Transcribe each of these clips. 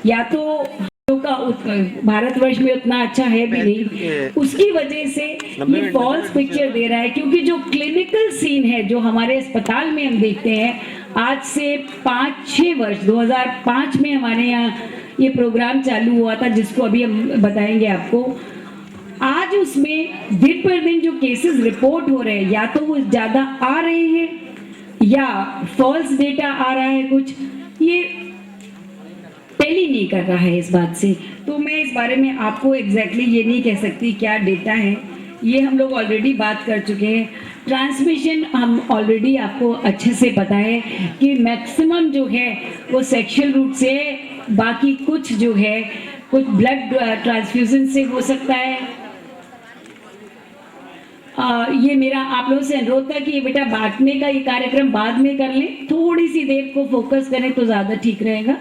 या तो का भारतवर्ष में उतना अच्छा है भी नहीं, उसकी वजह से ये फॉल्स पिक्चर दे रहा है। क्योंकि जो क्लिनिकल सीन है जो हमारे अस्पताल में हम देखते हैं, आज से 5-6 वर्ष 2005 में हमारे यहाँ ये प्रोग्राम चालू हुआ था, जिसको अभी हम बताएंगे आपको। आज उसमें दिन पर दिन जो केसेस रिपोर्ट हो रहे हैं, या तो वो ज्यादा आ रहे हैं या फॉल्स डेटा आ रहा है, कुछ ये टैली नहीं कर रहा है इस बात से। तो मैं इस बारे में आपको एग्जैक्टली ये नहीं कह सकती क्या डेटा है, ये हम लोग ऑलरेडी बात कर चुके हैं। ट्रांसमिशन हम ऑलरेडी आपको अच्छे से पता है कि मैक्सिमम जो है वो सेक्सुअल रूट से, बाकी कुछ जो है कुछ ब्लड ट्रांसफ्यूजन से हो सकता है। ये मेरा आप लोगों से अनुरोध था कि ये बेटा बांटने का ये कार्यक्रम बाद में कर लें, थोड़ी सी देर को फोकस करें तो ज़्यादा ठीक रहेगा।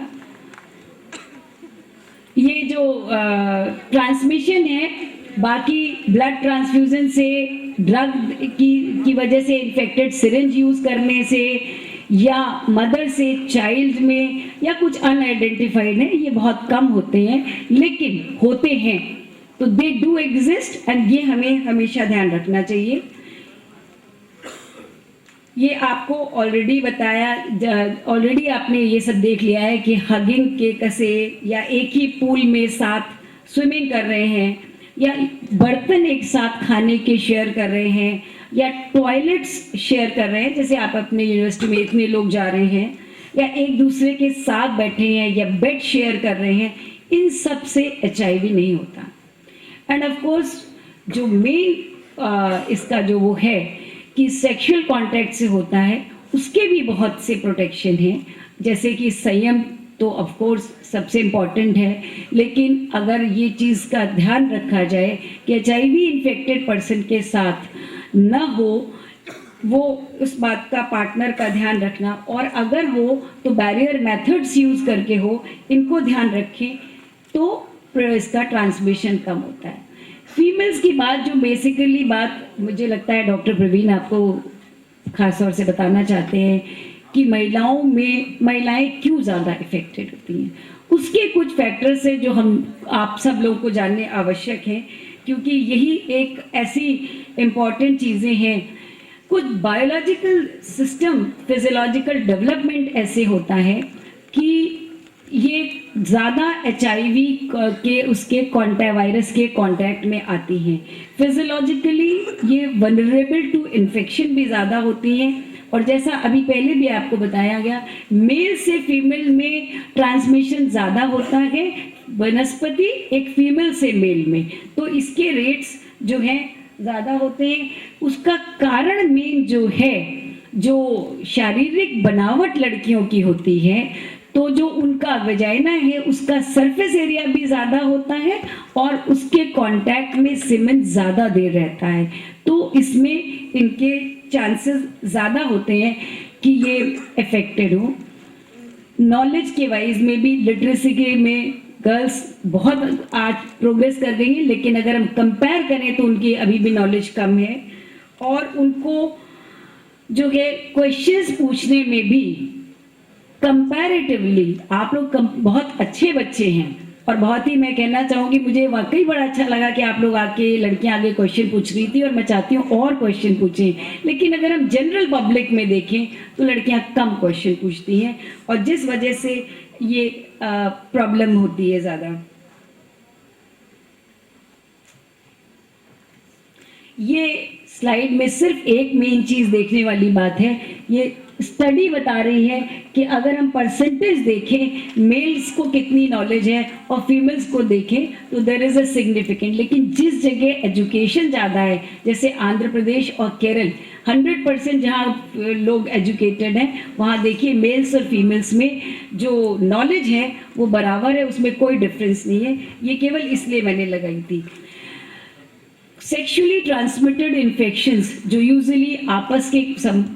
ये जो ट्रांसमिशन है, बाकी ब्लड ट्रांसफ्यूजन से, ड्रग की वजह से, इन्फेक्टेड सिरिंज यूज़ करने से, या मदर से चाइल्ड में, या कुछ अनआइडेंटिफाइड है, ये बहुत कम होते हैं, लेकिन होते हैं तो दे डू एग्जिस्ट, एंड ये हमें हमेशा ध्यान रखना चाहिए। ये आपको ऑलरेडी बताया, ऑलरेडी आपने ये सब देख लिया है कि हगिंग के कसे, या एक ही पूल में साथ स्विमिंग कर रहे हैं, या बर्तन एक साथ खाने के शेयर कर रहे हैं, या टॉयलेट्स शेयर कर रहे हैं, जैसे आप अपने यूनिवर्सिटी में इतने लोग जा रहे हैं, या एक दूसरे के साथ बैठे हैं, या बेड शेयर कर रहे हैं, इन सब से HIV नहीं होता। एंड ऑफ कोर्स जो मेन इसका जो वो है कि सेक्सुअल कांटेक्ट से होता है, उसके भी बहुत से प्रोटेक्शन हैं, जैसे कि संयम तो ऑफ कोर्स सबसे इम्पॉर्टेंट है, लेकिन अगर ये चीज़ का ध्यान रखा जाए कि HIV इन्फेक्टेड पर्सन के साथ न हो, वो उस बात का पार्टनर का ध्यान रखना, और अगर हो तो बैरियर मेथड्स यूज़ करके हो, इनको ध्यान रखें तो इसका ट्रांसमिशन कम होता है। फीमेल्स की बात, जो बेसिकली बात मुझे लगता है डॉक्टर प्रवीण आपको खास तौर से बताना चाहते हैं कि महिलाएं क्यों ज़्यादा इफेक्टेड होती हैं, उसके कुछ फैक्टर्स हैं जो आप सब लोगों को जानने आवश्यक हैं, क्योंकि यही एक ऐसी इम्पॉर्टेंट चीज़ें हैं। कुछ बायोलॉजिकल सिस्टम, फिजियोलॉजिकल डेवलपमेंट ऐसे होता है कि ये ज़्यादा HIV के उसके वायरस के कांटेक्ट में आती हैं। फिजियोलॉजिकली ये वनरेबल टू इन्फेक्शन भी ज़्यादा होती हैं, और जैसा अभी पहले भी आपको बताया गया, मेल से फीमेल में ट्रांसमिशन ज़्यादा होता है, वनस्पति एक फीमेल से मेल में, तो इसके रेट्स जो हैं ज़्यादा होते हैं। उसका कारण मेन जो है, जो शारीरिक बनावट लड़कियों की होती है, तो जो उनका वजाइना है उसका सरफेस एरिया भी ज़्यादा होता है, और उसके कांटेक्ट में सीमेन ज़्यादा देर रहता है, तो इसमें इनके चांसेस ज़्यादा होते हैं कि ये अफेक्टेड हो। नॉलेज के वाइज में भी, लिटरेसी के में गर्ल्स बहुत आज प्रोग्रेस कर गई हैं, लेकिन अगर हम कंपेयर करें तो उनकी अभी भी नॉलेज कम है, और उनको जो है क्वेश्चंस पूछने में भी कंपैरेटिवली आप लोग बहुत अच्छे बच्चे हैं, और बहुत ही मैं कहना चाहूँगी, मुझे वाकई बड़ा अच्छा लगा कि आप लोग आके, लड़कियां आगे क्वेश्चन पूछ रही थी, और मैं चाहती हूँ और क्वेश्चन पूछें। लेकिन अगर हम जनरल पब्लिक में देखें तो लड़कियां कम क्वेश्चन पूछती हैं, और जिस वजह से ये प्रॉब्लम होती है ज़्यादा। ये स्लाइड में सिर्फ एक मेन चीज़ देखने वाली बात है। ये स्टडी बता रही है कि अगर हम परसेंटेज देखें, मेल्स को कितनी नॉलेज है और फीमेल्स को देखें, तो देयर इज़ अ सिग्निफिकेंट। लेकिन जिस जगह एजुकेशन ज़्यादा है, जैसे आंध्र प्रदेश और केरल, 100% जहाँ लोग एजुकेटेड हैं, वहाँ देखिए मेल्स और फीमेल्स में जो नॉलेज है वो बराबर है, उसमें कोई डिफरेंस नहीं है। ये केवल इसलिए मैंने लगाई थी। सेक्सुअली ट्रांसमिटेड इन्फेक्शंस जो यूजुअली आपस के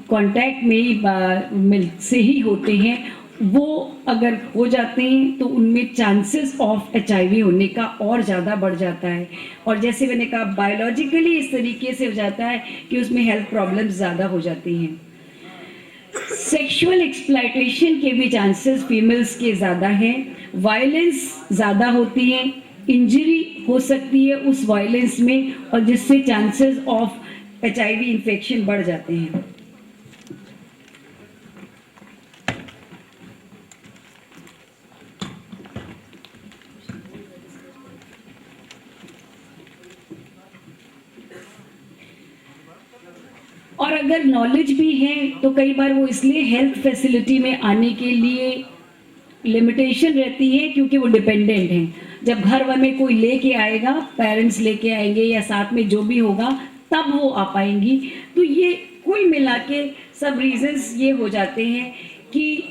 कांटेक्ट में से ही होते हैं, वो अगर हो जाते हैं तो उनमें चांसेस ऑफ HIV होने का और ज़्यादा बढ़ जाता है। और जैसे मैंने कहा, बायोलॉजिकली इस तरीके से हो जाता है कि उसमें हेल्थ प्रॉब्लम्स ज़्यादा हो जाती हैं। सेक्सुअल एक्सप्लॉयटेशन के भी चांसेस फीमेल्स के ज़्यादा हैं, वायलेंस ज़्यादा होती है, इंजरी हो सकती है उस वायलेंस में, और जिससे चांसेस ऑफ HIV इन्फेक्शन बढ़ जाते हैं। और अगर नॉलेज भी है तो कई बार वो इसलिए हेल्थ फैसिलिटी में आने के लिए लिमिटेशन रहती है क्योंकि वो डिपेंडेंट हैं। जब घर में कोई लेके आएगा, पेरेंट्स लेके आएंगे या साथ में जो भी होगा, तब वो आ पाएंगी। तो ये कुल मिला के सब रीजंस ये हो जाते हैं कि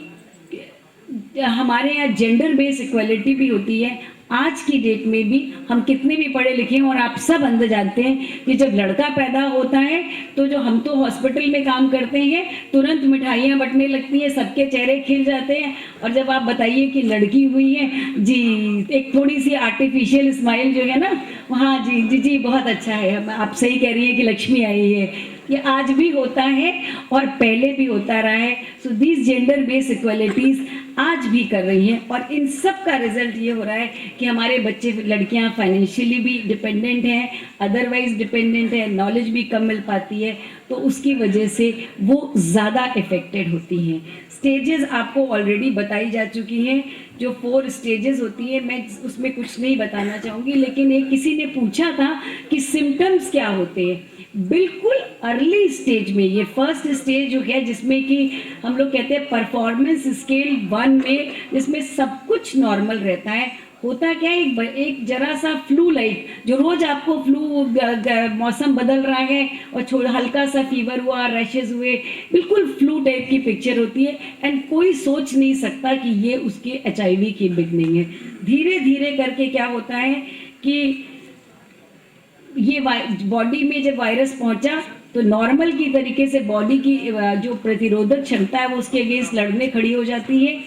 हमारे यहाँ जेंडर बेस्ड इक्वालिटी भी होती है। आज की डेट में भी हम कितने भी पढ़े लिखे हैं, और आप सब अंदर जानते हैं कि जब लड़का पैदा होता है तो जो हम तो हॉस्पिटल में काम करते हैं, तुरंत मिठाइयाँ बंटने लगती हैं, सबके चेहरे खिल जाते हैं। और जब आप बताइए कि लड़की हुई है जी, एक थोड़ी सी आर्टिफिशियल स्माइल जो है ना, हाँ जी जी जी बहुत अच्छा है, आप सही कह रही है कि लक्ष्मी आई है। ये आज भी होता है और पहले भी होता रहा है। So these gender based equalities आज भी कर रही हैं, और इन सब का रिजल्ट ये हो रहा है कि हमारे बच्चे, लड़कियां फाइनेंशियली भी डिपेंडेंट हैं, अदरवाइज डिपेंडेंट है, नॉलेज भी कम मिल पाती है, तो उसकी वजह से वो ज़्यादा इफेक्टेड होती हैं। स्टेजेस आपको ऑलरेडी बताई जा चुकी हैं, जो 4 स्टेजेस होती है, मैं उसमें कुछ नहीं बताना चाहूँगी। लेकिन एक किसी ने पूछा था कि सिम्टम्स क्या होते हैं। बिल्कुल अर्ली स्टेज में, ये फर्स्ट स्टेज जो है जिसमें कि हम लोग कहते हैं परफॉर्मेंस स्केल 1 में, जिसमें सब कुछ नॉर्मल रहता है, होता क्या है, एक जरा सा फ्लू लाइक, जो रोज आपको फ्लू, मौसम बदल रहा है और हल्का सा फीवर हुआ, रैशेज हुए, बिल्कुल फ्लू टाइप की पिक्चर होती है। एंड कोई सोच नहीं सकता कि ये उसके HIV की बिगनिंग है। धीरे धीरे करके क्या होता है कि ये बॉडी में जब वायरस पहुंचा तो नॉर्मल की तरीके से बॉडी की जो प्रतिरोधक क्षमता है वो उसके अगेंस्ट लड़ने खड़ी हो जाती है,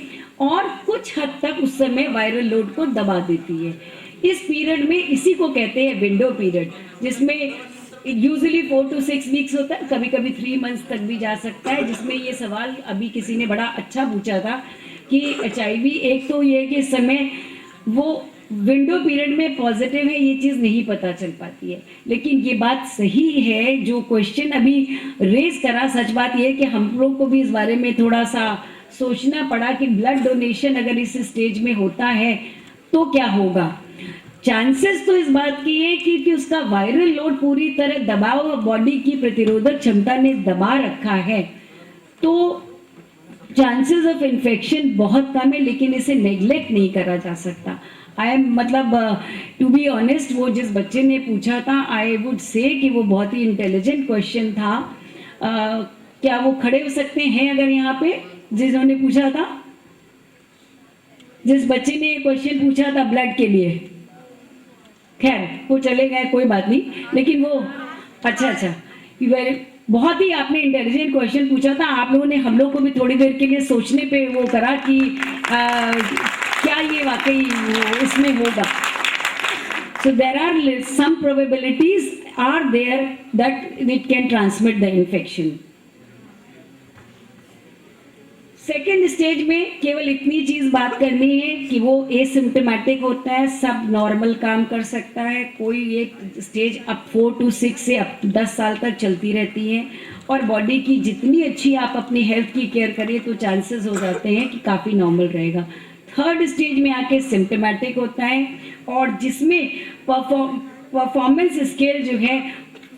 और कुछ हद तक उस समय वायरल लोड को दबा देती है। इस पीरियड में, इसी को कहते हैं विंडो पीरियड, जिसमें यूजुअली 4 to 6 वीक्स होता है, कभी कभी 3 मंथ्स तक भी जा सकता है। जिसमें ये सवाल अभी किसी ने बड़ा अच्छा पूछा था कि HIV, एक तो ये कि इस समय वो विंडो पीरियड में पॉजिटिव है, ये चीज़ नहीं पता चल पाती है। लेकिन ये बात सही है जो क्वेश्चन अभी रेज करा, सच बात ये है कि हम लोग को भी इस बारे में थोड़ा सा सोचना पड़ा कि ब्लड डोनेशन अगर इस स्टेज में होता है तो क्या होगा। चांसेस तो इस बात की है कि उसका वायरल लोड पूरी तरह दबाव, बॉडी की प्रतिरोधक क्षमता ने दबा रखा है, तो चांसेस ऑफ इन्फेक्शन बहुत कम है। लेकिन इसे नेग्लेक्ट नहीं करा जा सकता। मतलब टू बी ऑनेस्ट, वो जिस बच्चे ने पूछा था, आई वुड से कि वो बहुत ही इंटेलिजेंट क्वेश्चन था। क्या वो खड़े हो सकते हैं अगर यहाँ पे जिन्होंने पूछा था, जिस बच्चे ने क्वेश्चन पूछा था ब्लड के लिए? खैर वो चले गए, कोई बात नहीं। लेकिन वो अच्छा बहुत ही आपने इंटेलिजेंट क्वेश्चन पूछा था। आप लोगों ने हम लोग को भी थोड़ी देर के लिए सोचने पे वो करा कि क्या ये वाकई इसमें होगा। So there are some probabilities are there that it can transmit the infection. Second stage में केवल इतनी चीज बात करनी है कि वो एसिम्टोमेटिक होता है, सब नॉर्मल काम कर सकता है। कोई एक स्टेज अब 4 to 6 से अब 10 साल तक चलती रहती है, और बॉडी की जितनी अच्छी आप अपनी हेल्थ की केयर करिए तो चांसेस हो जाते हैं कि काफ़ी नॉर्मल रहेगा। थर्ड स्टेज में आके सिम्टोमेटिक होता है, और जिसमें परफॉर्मेंस स्केल जो है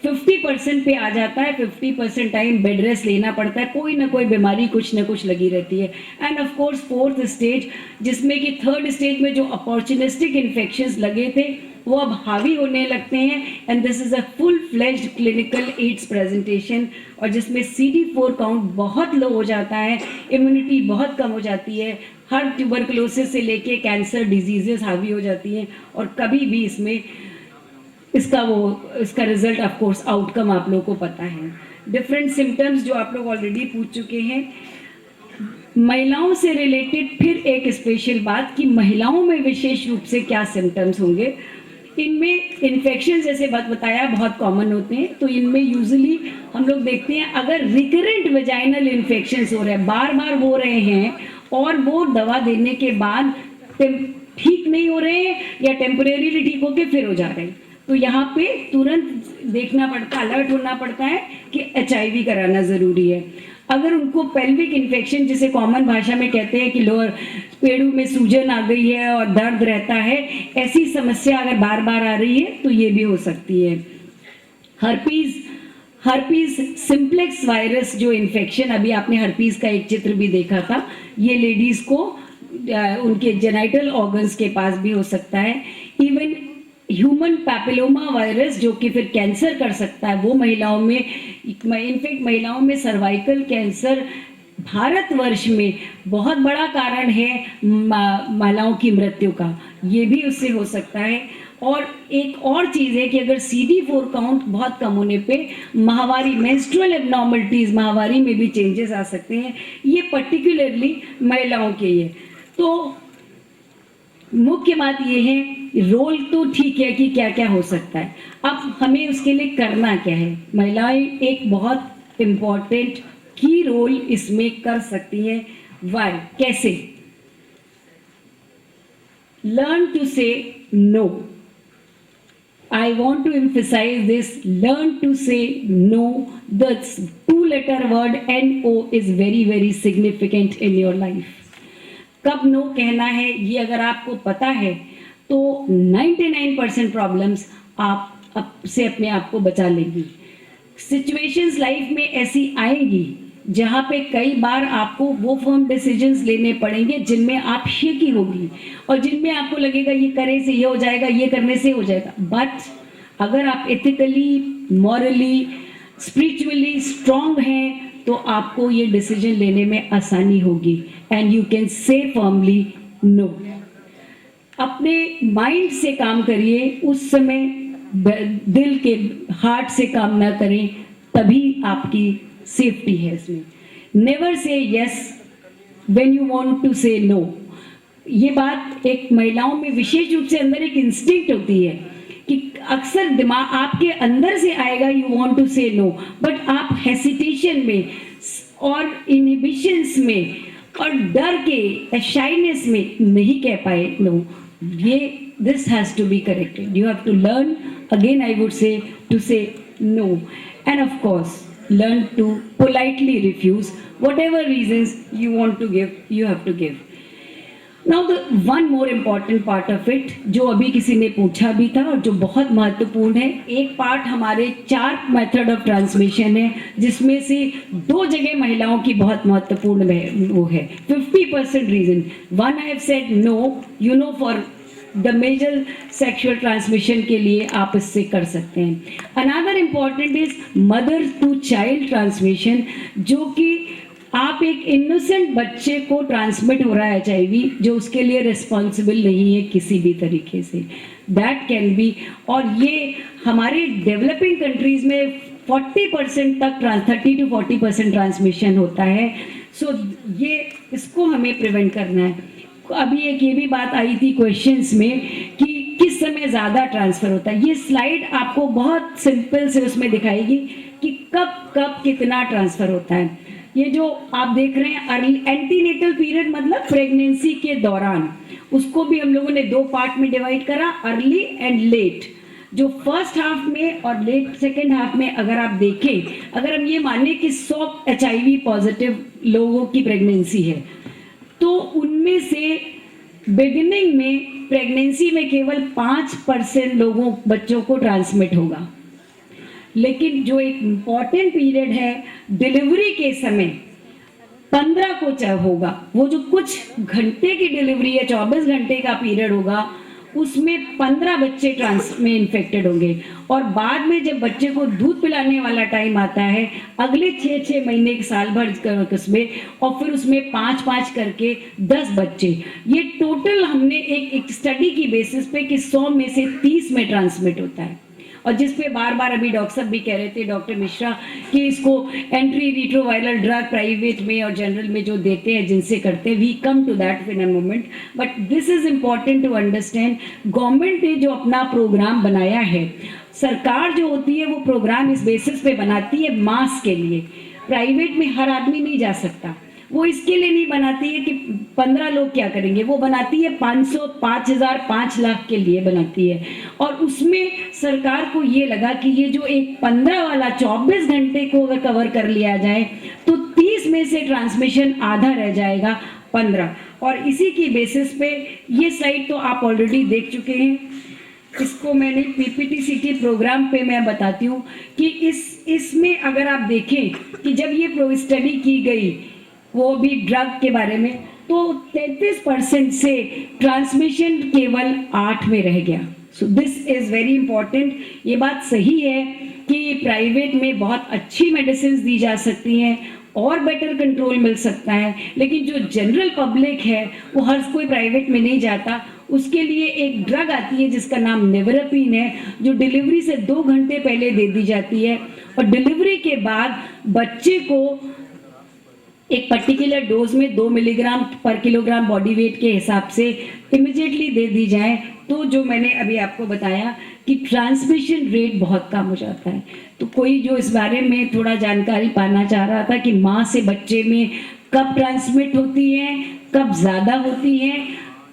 50% पे आ जाता है। 50% टाइम बेड रेस्ट लेना पड़ता है, कोई ना कोई बीमारी कुछ ना कुछ लगी रहती है। And of course fourth stage, जिसमें कि थर्ड स्टेज में जो अपॉर्चुनिस्टिक इन्फेक्शंस लगे थे वो अब हावी होने लगते हैं, and this is a full fledged clinical AIDS presentation, और जिसमें CD4 काउंट बहुत लो हो जाता है, इम्यूनिटी बहुत कम हो जाती है, हर ट्यूबरकुलोसिस से लेके कैंसर डिजीजेस हावी हो जाती हैं, और कभी भी इसमें इसका रिजल्ट ऑफ कोर्स आउटकम आप लोगों को पता है। डिफरेंट सिम्टम्स जो आप लोग ऑलरेडी पूछ चुके हैं। महिलाओं से रिलेटेड फिर एक स्पेशल बात कि महिलाओं में विशेष रूप से क्या सिम्टम्स होंगे। इनमें इन्फेक्शन जैसे बताया बहुत कॉमन होते हैं, तो इनमें यूजुअली हम लोग देखते हैं अगर रिकरेंट वेजाइनल इन्फेक्शंस हो रहे हैं, बार बार हो रहे हैं और वो दवा देने के बाद ठीक नहीं हो रहे हैं या टेम्परेरीली ठीक होके फिर हो जा रहे हैं, तो यहाँ पे तुरंत देखना पड़ता, अलर्ट होना पड़ता है कि HIV कराना ज़रूरी है। अगर उनको पेल्विक इन्फेक्शन, जिसे कॉमन भाषा में कहते हैं कि लोअर पेड़ू में सूजन आ गई है और दर्द रहता है, ऐसी समस्या अगर बार बार आ रही है तो ये भी हो सकती है। हर्पीज सिंप्लेक्स वायरस जो इन्फेक्शन, अभी आपने हर्पीज का एक चित्र भी देखा था, ये लेडीज को उनके जेनाइटल ऑर्गन्स के पास भी हो सकता है। इवन ह्यूमन पैपिलोमा वायरस जो कि फिर कैंसर कर सकता है, वो महिलाओं में, इनफेक्ट महिलाओं में सर्वाइकल कैंसर भारतवर्ष में बहुत बड़ा कारण है महिलाओं की मृत्यु का, ये भी उससे हो सकता है। और एक और चीज़ है कि अगर CD4 काउंट बहुत कम होने पे माहवारी, मेंस्ट्रुअल एब्नॉर्मलिटीज, माहवारी में भी चेंजेस आ सकते हैं, ये पर्टिकुलरली महिलाओं के लिए। तो मुख्य बात ये है, रोल तो ठीक है कि क्या क्या हो सकता है, अब हमें उसके लिए करना क्या है। महिलाएं एक बहुत इम्पॉर्टेंट की रोल इसमें कर सकती हैं। वाई, कैसे? Learn to say no. I want to emphasize this, learn to say no. The 2-letter word NO is very very significant in your life. कब नो कहना है ये अगर आपको पता है तो 99% प्रॉब्लम्स आप से अपने आप को बचा लेंगी। सिचुएशंस लाइफ में ऐसी आएगी जहाँ पे कई बार आपको वो फर्म डिसीजंस लेने पड़ेंगे जिनमें आप शेकी होगी और जिनमें आपको लगेगा ये करे से ये हो जाएगा, ये करने से हो जाएगा। बट अगर आप एथिकली, मॉरली, स्पिरिचुअली स्ट्रांग हैं तो आपको ये डिसीजन लेने में आसानी होगी and you can say firmly no. अपने माइंड से काम करिए, उस समय दिल के, हार्ट से काम ना करें, तभी आपकी सेफ्टी है इसमें। Never say yes when you want to say no. ये बात एक महिलाओं में विशेष रूप से अंदर एक इंस्टिंक्ट होती है कि अक्सर दिमाग आपके अंदर से आएगा you want to say no, but आप हेसिटेशन में और इनहिबिशंस में और डर के, शाइनेस में नहीं कह पाए नो। ये this has to be corrected, you have to learn again, I would say, to say no, and of course learn to politely refuse whatever reasons you want to give, you have to give. Now the one more important part of it, जो अभी किसी ने पूछा भी था और जो बहुत महत्वपूर्ण है, एक पार्ट हमारे 4 मेथड ऑफ ट्रांसमिशन है जिसमें से 2 जगह महिलाओं की बहुत महत्वपूर्ण वो है। 50% reason, one I have said no, you know, for the major sexual transmission के लिए आप इससे कर सकते हैं। Another important is mother to child transmission, जो कि आप एक इनोसेंट बच्चे को ट्रांसमिट हो रहा है HIV, जो उसके लिए रिस्पॉन्सिबल नहीं है किसी भी तरीके से, दैट कैन बी। और ये हमारे डेवलपिंग कंट्रीज में 40% तक 30 to 40% ट्रांसमिशन होता है। सो ये इसको हमें प्रिवेंट करना है। अभी एक ये भी बात आई थी क्वेश्चंस में कि किस समय ज़्यादा ट्रांसफ़र होता है। ये स्लाइड आपको बहुत सिंपल से उसमें दिखाएगी कि कब कब कितना ट्रांसफ़र होता है। ये जो आप देख रहे हैं अर्ली एंटीनेटल पीरियड, मतलब प्रेगनेंसी के दौरान, उसको भी हम लोगों ने 2 पार्ट में डिवाइड करा, अर्ली एंड लेट। जो फर्स्ट हाफ में और लेट सेकेंड हाफ में अगर आप देखें, अगर हम ये माने कि 100 HIV पॉजिटिव लोगों की प्रेगनेंसी है तो उनमें से बिगिनिंग में प्रेगनेंसी में केवल 5% लोगों, बच्चों को ट्रांसमिट होगा। लेकिन जो एक इम्पॉर्टेंट पीरियड है डिलीवरी के समय 15 को होगा, वो जो कुछ घंटे की डिलीवरी है, 24 घंटे का पीरियड होगा, उसमें 15 बच्चे में इन्फेक्टेड होंगे। और बाद में जब बच्चे को दूध पिलाने वाला टाइम आता है, अगले 6-6 महीने, 1 साल भर उसमें, और फिर उसमें 5-5 करके 10 बच्चे। ये टोटल हमने एक स्टडी की बेसिस पे कि 100 में से 30 में ट्रांसमिट होता है। और जिस पे बार बार अभी डॉक्टर साहब भी कह रहे थे, डॉक्टर मिश्रा, कि इसको एंट्री रिट्रोवायरल ड्रग प्राइवेट में और जनरल में जो देते हैं, जिनसे करते हैं, we come to that in a moment, but this is important to understand. Government ने जो अपना प्रोग्राम बनाया है, सरकार जो होती है वो प्रोग्राम इस बेसिस पे बनाती है मास के लिए। प्राइवेट में हर आदमी नहीं जा सकता, वो इसके लिए नहीं बनाती है कि 15 लोग क्या करेंगे, वो बनाती है 500, 5000, 5 लाख के लिए बनाती है। और उसमें सरकार को ये लगा कि ये जो एक 15 वाला 24 घंटे को अगर कवर कर लिया जाए तो 30 में से ट्रांसमिशन आधा रह जाएगा, 15। और इसी की बेसिस पे ये स्लाइड तो आप ऑलरेडी देख चुके हैं, इसको मैंने पीपीटी-सीटी प्रोग्राम पे मैं बताती हूँ कि इसमें अगर आप देखें कि जब ये स्टडी की गई वो भी ड्रग के बारे में, तो 33% से ट्रांसमिशन केवल 8 में रह गया। So this is very important. ये बात सही है कि प्राइवेट में बहुत अच्छी मेडिसिन दी जा सकती हैं और बेटर कंट्रोल मिल सकता है, लेकिन जो जनरल पब्लिक है वो हर कोई प्राइवेट में नहीं जाता। उसके लिए एक ड्रग आती है जिसका नाम नेवरपिन है, जो डिलीवरी से 2 घंटे पहले दे दी जाती है, और डिलीवरी के बाद बच्चे को एक पर्टिकुलर डोज में 2 मिलीग्राम पर किलोग्राम बॉडी वेट के हिसाब से इमिडिएटली दे दी जाए, तो जो मैंने अभी आपको बताया कि ट्रांसमिशन रेट बहुत कम हो जाता है। तो कोई जो इस बारे में थोड़ा जानकारी पाना चाह रहा था कि माँ से बच्चे में कब ट्रांसमिट होती है, कब ज़्यादा होती है,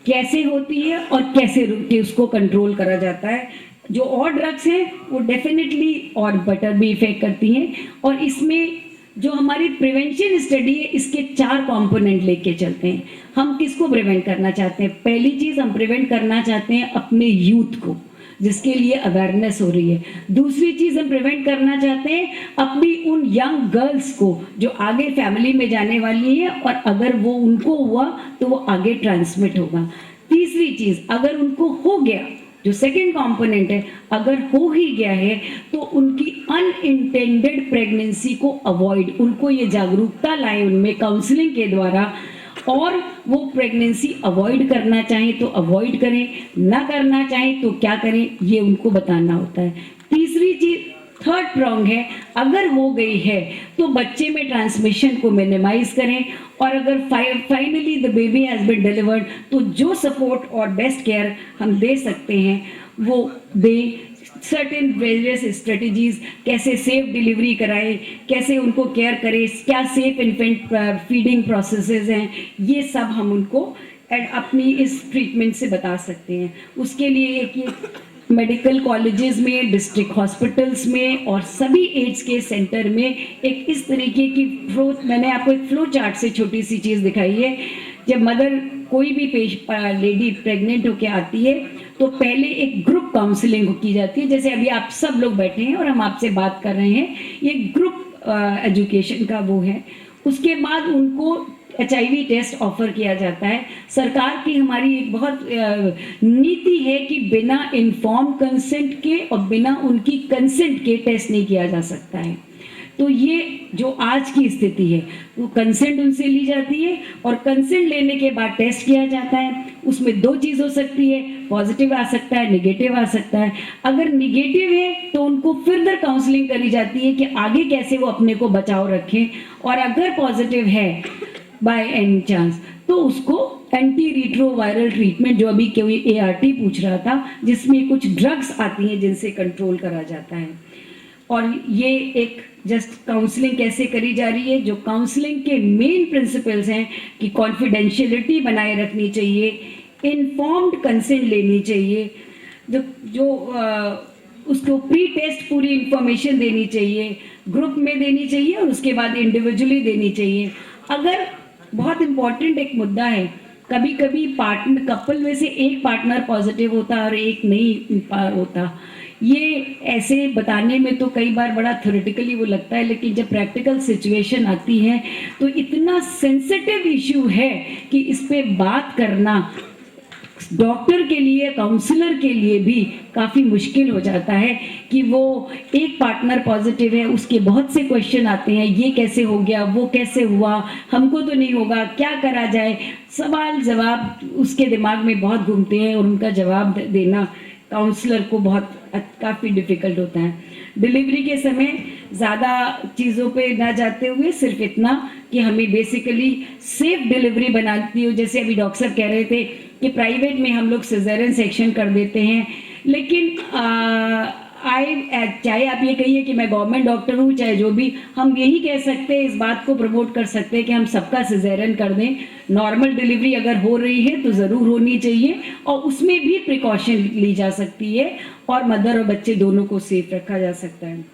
कैसे होती है और कैसे रुक के उसको कंट्रोल करा जाता है। जो और ड्रग्स हैं वो डेफिनेटली और बेटर भी इफेक्ट करती हैं। और इसमें जो हमारी प्रिवेंशन स्टडी है, इसके 4 कंपोनेंट लेके चलते हैं। हम किसको प्रिवेंट करना चाहते हैं? पहली चीज़, हम प्रिवेंट करना चाहते हैं अपने यूथ को, जिसके लिए अवेयरनेस हो रही है। दूसरी चीज़, हम प्रिवेंट करना चाहते हैं अपनी उन यंग गर्ल्स को जो आगे फैमिली में जाने वाली है, और अगर वो उनको हुआ तो वो आगे ट्रांसमिट होगा। तीसरी चीज़, अगर उनको हो गया, जो सेकेंड कंपोनेंट है, अगर हो ही गया है तो उनकी अनइंटेंडेड प्रेगनेंसी को अवॉइड, उनको ये जागरूकता लाए उनमें काउंसलिंग के द्वारा, और वो प्रेगनेंसी अवॉइड करना चाहें तो अवॉइड करें, ना करना चाहें तो क्या करें, ये उनको बताना होता है। तीसरी चीज़, थर्ड प्रॉन्ग है, अगर हो गई है तो बच्चे में ट्रांसमिशन को मिनिमाइज करें, और अगर finally the baby has been delivered तो जो सपोर्ट और बेस्ट केयर हम दे सकते हैं वो दें। सर्टेन वेरियस स्ट्रेटजीज, कैसे सेफ डिलीवरी कराएं, कैसे उनको केयर करें, क्या सेफ इन्फेंट फीडिंग प्रोसेसेस हैं, ये सब हम उनको अपनी इस ट्रीटमेंट से बता सकते हैं। उसके लिए एक मेडिकल कॉलेजेस में, डिस्ट्रिक्ट हॉस्पिटल्स में और सभी एड्स के सेंटर में एक इस तरीके की मैंने आपको एक फ्लो चार्ट से छोटी सी चीज़ दिखाई है। जब मदर कोई भी लेडी प्रेग्नेंट होके आती है तो पहले एक ग्रुप काउंसलिंग की जाती है, जैसे अभी आप सब लोग बैठे हैं और हम आपसे बात कर रहे हैं, ये ग्रुप एजुकेशन का वो है। उसके बाद उनको HIV टेस्ट ऑफर किया जाता है। सरकार की हमारी एक बहुत नीति है कि बिना इन्फॉर्म कंसेंट के और बिना उनकी कंसेंट के टेस्ट नहीं किया जा सकता है। तो ये जो आज की स्थिति है, वो कंसेंट उनसे ली जाती है और कंसेंट लेने के बाद टेस्ट किया जाता है। उसमें 2 चीज़ हो सकती है, पॉजिटिव आ सकता है, निगेटिव आ सकता है। अगर निगेटिव है तो उनको फर्दर काउंसलिंग करी जाती है कि आगे कैसे वो अपने को बचाव रखें, और अगर पॉजिटिव है बाय एनी चांस तो उसको एंटी रिट्रोवायरल ट्रीटमेंट, जो अभी कोई ART पूछ रहा था, जिसमें कुछ ड्रग्स आती हैं जिनसे कंट्रोल करा जाता है। और ये एक जस्ट काउंसलिंग कैसे करी जा रही है, जो काउंसलिंग के मेन प्रिंसिपल्स हैं कि कॉन्फिडेंशियलिटी बनाए रखनी चाहिए, इन्फॉर्म्ड कंसेंट लेनी चाहिए, जो उसको प्री टेस्ट पूरी इंफॉर्मेशन देनी चाहिए, ग्रुप में देनी चाहिए और उसके बाद इंडिविजुअली देनी चाहिए। अगर बहुत इंपॉर्टेंट एक मुद्दा है, कभी कभी पार्टनर कपल में से एक पार्टनर पॉजिटिव होता है और एक नहीं होता। ये ऐसे बताने में तो कई बार बड़ा थ्योरेटिकली वो लगता है, लेकिन जब प्रैक्टिकल सिचुएशन आती है तो इतना सेंसिटिव इशू है कि इस पे बात करना डॉक्टर के लिए, काउंसलर के लिए भी काफ़ी मुश्किल हो जाता है कि वो एक पार्टनर पॉजिटिव है, उसके बहुत से क्वेश्चन आते हैं, ये कैसे हो गया, वो कैसे हुआ, हमको तो नहीं होगा, क्या करा जाए। सवाल जवाब उसके दिमाग में बहुत घूमते हैं और उनका जवाब देना काउंसलर को बहुत काफ़ी डिफ़िकल्ट होता है। डिलीवरी के समय ज़्यादा चीज़ों पे ना जाते हुए सिर्फ इतना कि हमें बेसिकली सेफ डिलीवरी बनाती हो। जैसे अभी डॉक्टर साहब कह रहे थे कि प्राइवेट में हम लोग सिज़ेरियन सेक्शन कर देते हैं, लेकिन चाहे आप ये कहिए कि मैं गवर्नमेंट डॉक्टर हूँ, चाहे जो भी, हम यही कह सकते हैं, इस बात को प्रमोट कर सकते हैं कि हम सबका सिज़ेरियन कर दें। नॉर्मल डिलीवरी अगर हो रही है तो ज़रूर होनी चाहिए, और उसमें भी प्रिकॉशन ली जा सकती है और मदर और बच्चे दोनों को सेफ रखा जा सकता है।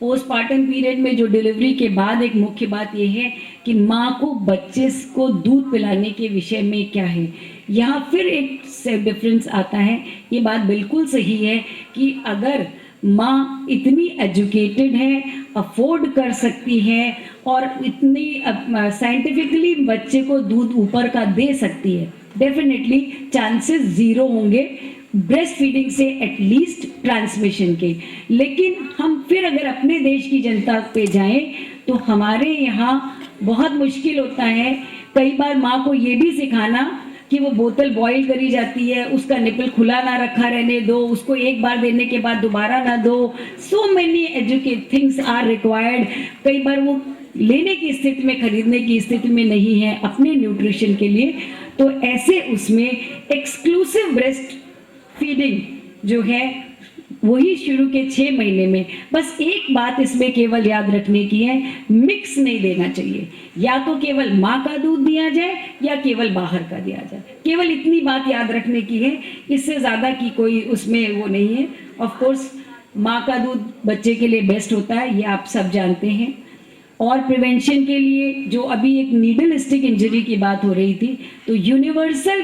पोस्टमार्टम पीरियड में जो डिलीवरी के बाद एक मुख्य बात यह है कि माँ को बच्चे को दूध पिलाने के विषय में क्या है, यहाँ फिर एक सेल्फ डिफरेंस आता है। ये बात बिल्कुल सही है कि अगर माँ इतनी एजुकेटेड है, अफोर्ड कर सकती है और इतनी साइंटिफिकली बच्चे को दूध ऊपर का दे सकती है, डेफिनेटली चांसेस ज़ीरो होंगे ब्रेस्ट फीडिंग से एटलीस्ट ट्रांसमिशन के। लेकिन हम फिर अगर अपने देश की जनता पे जाएं तो हमारे यहाँ बहुत मुश्किल होता है कई बार माँ को ये भी सिखाना कि वो बोतल बॉईल करी जाती है, उसका निपल खुला ना रखा रहने दो, उसको एक बार देने के बाद दोबारा ना दो। So many educate things are required. कई बार वो लेने की स्थिति में, खरीदने की स्थिति में नहीं है अपने न्यूट्रिशन के लिए, तो ऐसे उसमें एक्सक्लूसिव ब्रेस्ट फीडिंग जो है वही शुरू के 6 महीने में। बस एक बात इसमें केवल याद रखने की है, मिक्स नहीं देना चाहिए। या तो केवल माँ का दूध दिया जाए या केवल बाहर का दिया जाए, केवल इतनी बात याद रखने की है, इससे ज़्यादा की कोई उसमें वो नहीं है। ऑफ कोर्स माँ का दूध बच्चे के लिए बेस्ट होता है, ये आप सब जानते हैं। और प्रिवेंशन के लिए जो अभी एक नीडल स्टिक इंजरी की बात हो रही थी, तो यूनिवर्सल